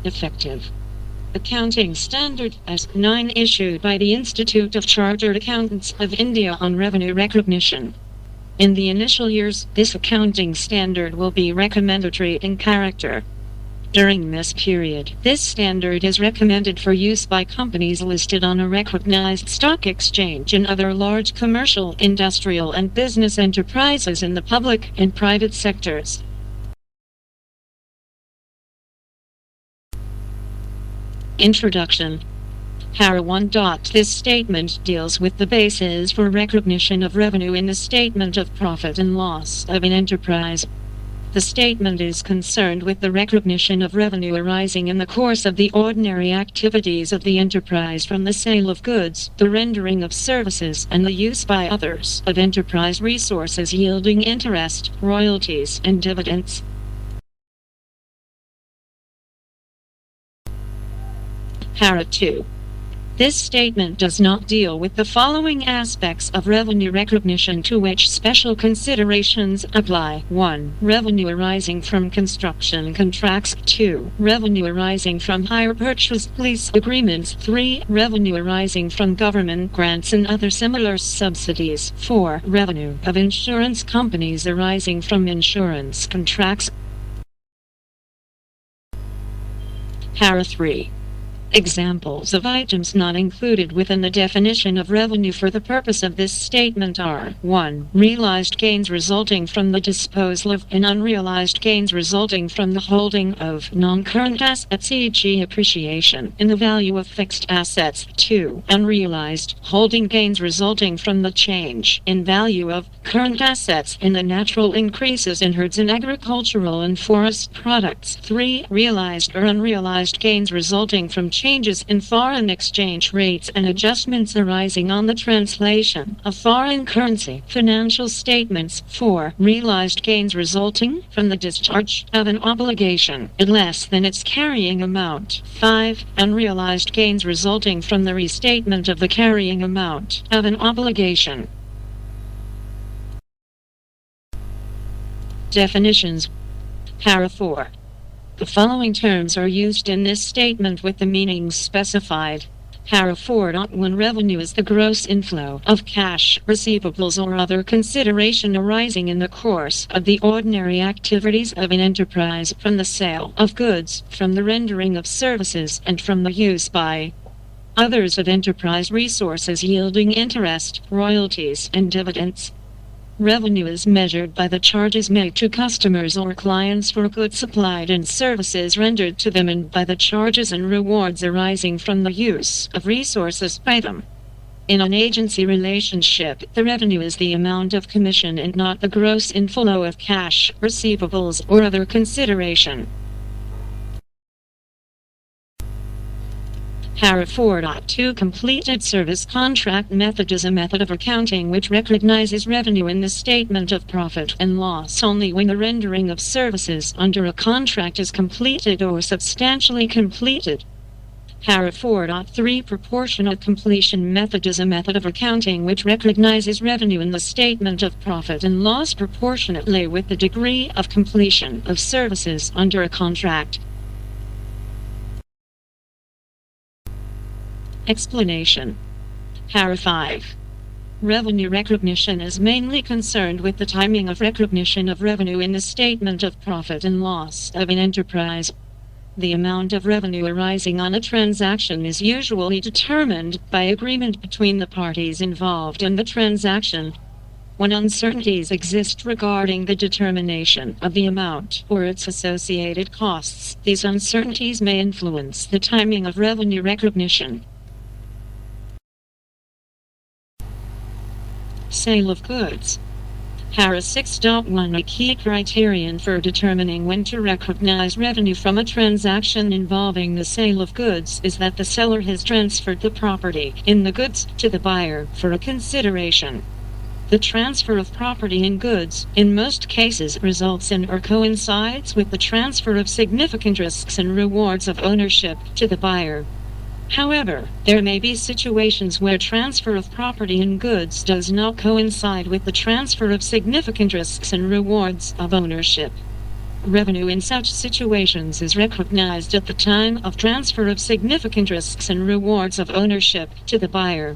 Effective Accounting Standard S9 issued by the Institute of Chartered Accountants of India on revenue recognition. In the initial years, this accounting standard will be recommendatory in character. During this period, this standard is recommended for use by companies listed on a recognized stock exchange and other large commercial, industrial, and business enterprises in the public and private sectors. Introduction. Para 1. This statement deals with the basis for recognition of revenue in the statement of profit and loss of an enterprise. The statement is concerned with the recognition of revenue arising in the course of the ordinary activities of the enterprise from the sale of goods, the rendering of services, and the use by others of enterprise resources yielding interest, royalties, and dividends. Para 2. This statement does not deal with the following aspects of revenue recognition to which special considerations apply. 1. Revenue arising from construction contracts. 2. Revenue arising from hire purchase lease agreements. 3. Revenue arising from government grants and other similar subsidies. 4. Revenue of insurance companies arising from insurance contracts. Para 3. Examples of items not included within the definition of revenue for the purpose of this statement are: 1. Realized gains resulting from the disposal of and unrealized gains resulting from the holding of non-current assets, e.g. appreciation in the value of fixed assets. 2. Unrealized holding gains resulting from the change in value of current assets and the natural increases in herds and agricultural and forest products. 3. Realized or unrealized gains resulting from changes in foreign exchange rates and adjustments arising on the translation of foreign currency financial statements. 4. Realized gains resulting from the discharge of an obligation at less than its carrying amount. 5. Unrealized gains resulting from the restatement of the carrying amount of an obligation. Definitions. Para 4. The following terms are used in this statement with the meanings specified. Para 4.1 Revenue is the gross inflow of cash, receivables, or other consideration arising in the course of the ordinary activities of an enterprise from the sale of goods, from the rendering of services, and from the use by others of enterprise resources yielding interest, royalties, and dividends. Revenue is measured by the charges made to customers or clients for goods supplied and services rendered to them, and by the charges and rewards arising from the use of resources by them. In an agency relationship, the revenue is the amount of commission and not the gross inflow of cash, receivables, or other consideration. Para 4.2 Completed service contract method is a method of accounting which recognizes revenue in the statement of profit and loss only when the rendering of services under a contract is completed or substantially completed. Para 4.3 Proportionate completion method is a method of accounting which recognizes revenue in the statement of profit and loss proportionately with the degree of completion of services under a contract. Explanation. Para 5. Revenue recognition is mainly concerned with the timing of recognition of revenue in the statement of profit and loss of an enterprise. The amount of revenue arising on a transaction is usually determined by agreement between the parties involved in the transaction. When uncertainties exist regarding the determination of the amount or its associated costs, these uncertainties may influence the timing of revenue recognition. Sale of goods. Para 6.1 A key criterion for determining when to recognize revenue from a transaction involving the sale of goods is that the seller has transferred the property in the goods to the buyer for a consideration. The transfer of property and goods, in most cases, results in or coincides with the transfer of significant risks and rewards of ownership to the buyer. However, there may be situations where transfer of property and goods does not coincide with the transfer of significant risks and rewards of ownership. Revenue in such situations is recognized at the time of transfer of significant risks and rewards of ownership to the buyer.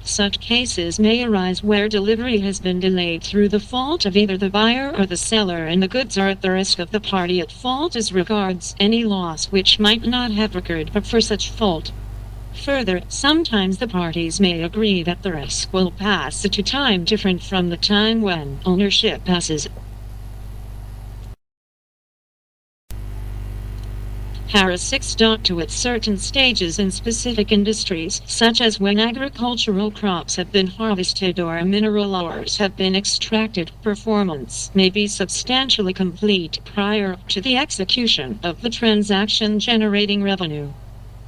Such cases may arise where delivery has been delayed through the fault of either the buyer or the seller, and the goods are at the risk of the party at fault as regards any loss which might not have occurred but for such fault. Further, sometimes the parties may agree that the risk will pass at a time different from the time when ownership passes. Para 6.2 At certain stages in specific industries, such as when agricultural crops have been harvested or mineral ores have been extracted, performance may be substantially complete prior to the execution of the transaction generating revenue.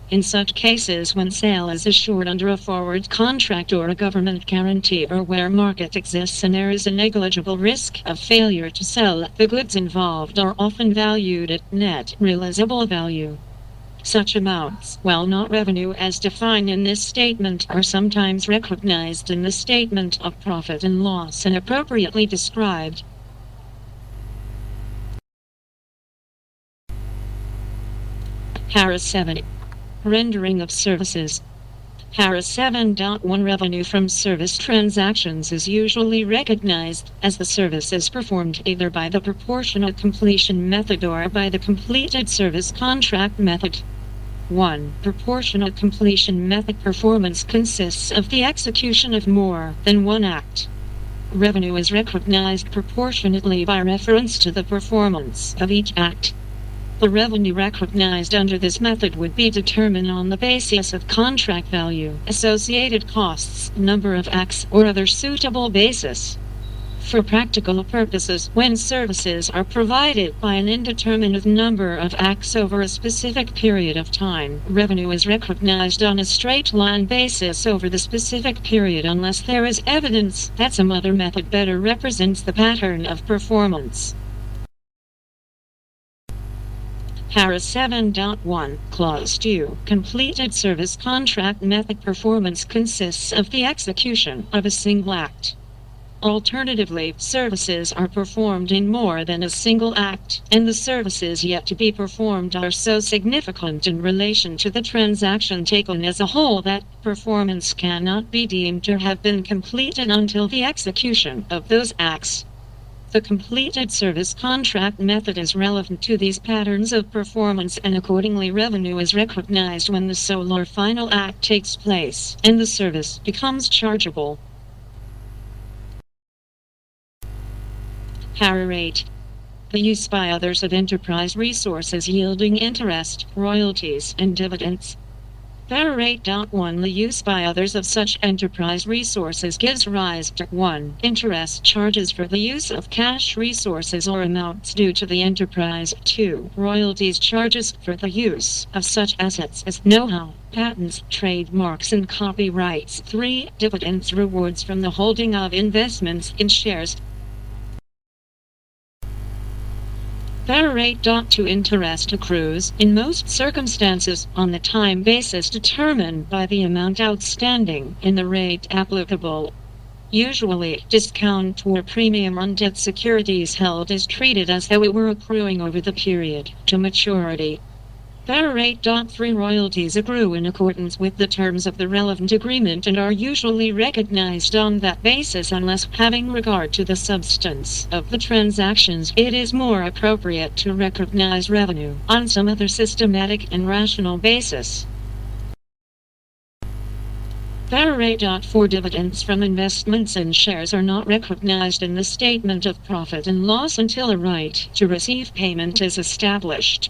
In such cases, when sale is assured under a forward contract or a government guarantee, or where market exists and there is a negligible risk of failure to sell, the goods involved are often valued at net realizable value. Such amounts, while not revenue as defined in this statement, are sometimes recognized in the statement of profit and loss and appropriately described. Para 7. Rendering of services. Para 7.1 Revenue from service transactions is usually recognized as the service is performed either by the proportionate completion method or by the completed service contract method. 1. Proportionate completion method performance consists of the execution of more than one act. Revenue is recognized proportionately by reference to the performance of each act. The revenue recognized under this method would be determined on the basis of contract value, associated costs, number of acts, or other suitable basis. For practical purposes, when services are provided by an indeterminate number of acts over a specific period of time, revenue is recognized on a straight-line basis over the specific period unless there is evidence that some other method better represents the pattern of performance. Para 7.1 Clause 2 Completed service contract method performance consists of the execution of a single act. Alternatively, services are performed in more than a single act, and the services yet to be performed are so significant in relation to the transaction taken as a whole that performance cannot be deemed to have been completed until the execution of those acts. The completed service contract method is relevant to these patterns of performance, and accordingly revenue is recognized when the sole or final act takes place and the service becomes chargeable. Para 8. The use by others of enterprise resources yielding interest, royalties, and dividends. Para 8.1 The use by others of such enterprise resources gives rise to 1. Interest charges for the use of cash resources or amounts due to the enterprise. 2. Royalties charges for the use of such assets as know-how, patents, trademarks, and copyrights. 3. Dividends rewards from the holding of investments in shares. Para 8.2 Interest accrues, in most circumstances, on the time basis determined by the amount outstanding and the rate applicable. Usually, discount or premium on debt securities held is treated as though it were accruing over the period to maturity. Para 8.3 Royalties accrue in accordance with the terms of the relevant agreement and are usually recognized on that basis unless, having regard to the substance of the transactions, it is more appropriate to recognize revenue on some other systematic and rational basis. Para 8.4 Dividends from investments in shares are not recognized in the statement of profit and loss until a right to receive payment is established.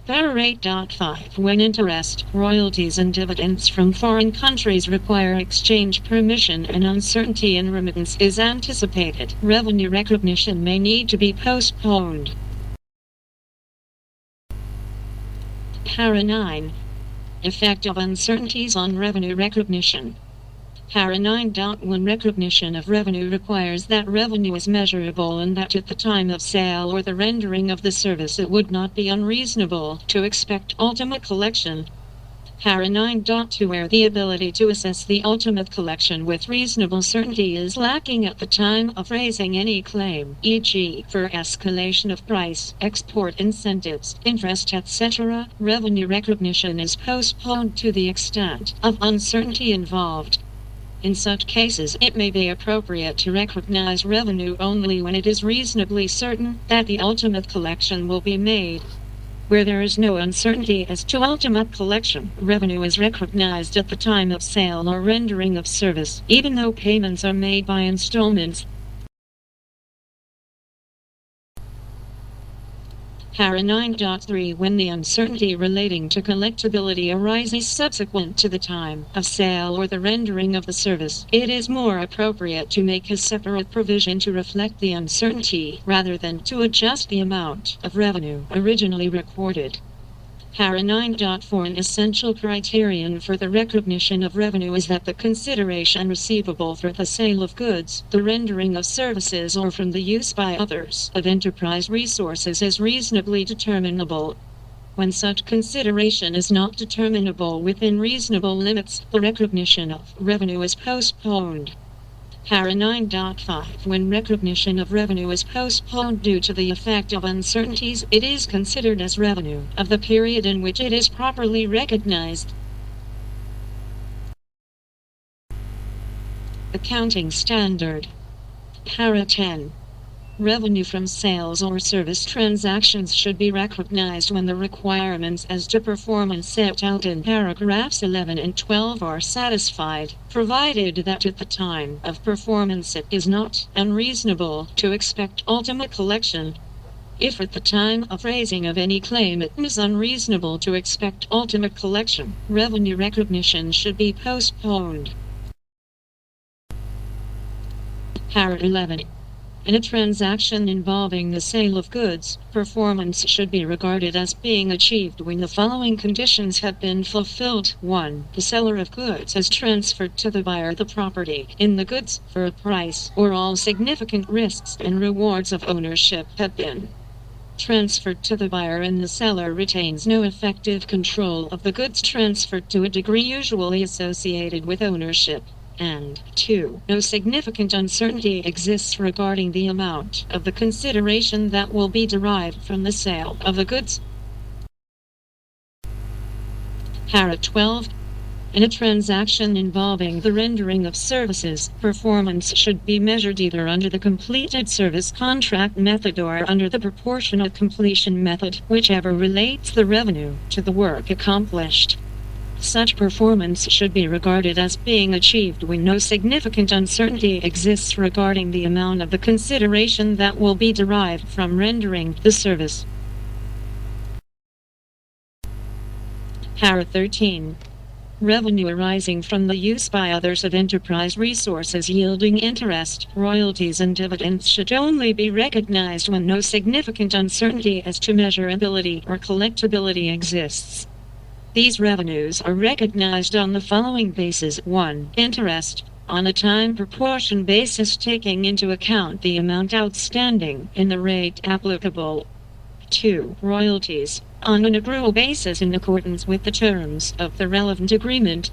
Para 8.5 When interest, royalties, and dividends from foreign countries require exchange permission and uncertainty in remittance is anticipated, revenue recognition may need to be postponed. Para 9 Effect of uncertainties on revenue recognition. Para 9.1 Recognition of revenue requires that revenue is measurable and that at the time of sale or the rendering of the service it would not be unreasonable to expect ultimate collection. Para 9.2 Where the ability to assess the ultimate collection with reasonable certainty is lacking at the time of raising any claim, e.g., for escalation of price, export incentives, interest, etc., revenue recognition is postponed to the extent of uncertainty involved. In such cases, it may be appropriate to recognize revenue only when it is reasonably certain that the ultimate collection will be made. Where there is no uncertainty as to ultimate collection, revenue is recognized at the time of sale or rendering of service, even though payments are made by installments. Para 9.3 When the uncertainty relating to collectibility arises subsequent to the time of sale or the rendering of the service, it is more appropriate to make a separate provision to reflect the uncertainty rather than to adjust the amount of revenue originally recorded. Para 9.4 An essential criterion for the recognition of revenue is that the consideration receivable for the sale of goods, the rendering of services, or from the use by others of enterprise resources is reasonably determinable. When such consideration is not determinable within reasonable limits, the recognition of revenue is postponed. Para 9.5 When recognition of revenue is postponed due to the effect of uncertainties, it is considered as revenue of the period in which it is properly recognized. Accounting Standard. Para 10. Revenue from sales or service transactions should be recognized when the requirements as to performance set out in paragraphs 11 and 12 are satisfied, provided that at the time of performance it is not unreasonable to expect ultimate collection. If at the time of raising of any claim it is unreasonable to expect ultimate collection, revenue recognition should be postponed. Para 11. In a transaction involving the sale of goods, performance should be regarded as being achieved when the following conditions have been fulfilled. 1. The seller of goods has transferred to the buyer the property in the goods for a price, or all significant risks and rewards of ownership have been transferred to the buyer and the seller retains no effective control of the goods transferred to a degree usually associated with ownership. And 2. No significant uncertainty exists regarding the amount of the consideration that will be derived from the sale of the goods. Para 12. In a transaction involving the rendering of services, performance should be measured either under the completed service contract method or under the proportionate completion method, whichever relates the revenue to the work accomplished. Such performance should be regarded as being achieved when no significant uncertainty exists regarding the amount of the consideration that will be derived from rendering the service. Para 13. Revenue arising from the use by others of enterprise resources yielding interest, royalties, and dividends should only be recognized when no significant uncertainty as to measurability or collectibility exists. These revenues are recognized on the following bases. 1. Interest, on a time proportion basis taking into account the amount outstanding and the rate applicable. 2. Royalties, on an accrual basis in accordance with the terms of the relevant agreement.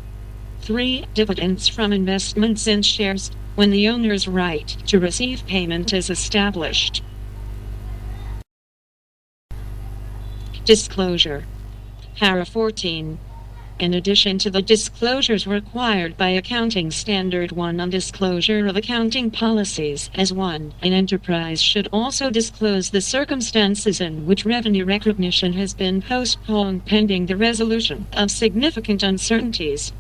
3. Dividends from investments in shares, when the owner's right to receive payment is established. Disclosure. Para 14. In addition to the disclosures required by Accounting Standard 1 on disclosure of accounting policies, as 1, an enterprise should also disclose the circumstances in which revenue recognition has been postponed pending the resolution of significant uncertainties.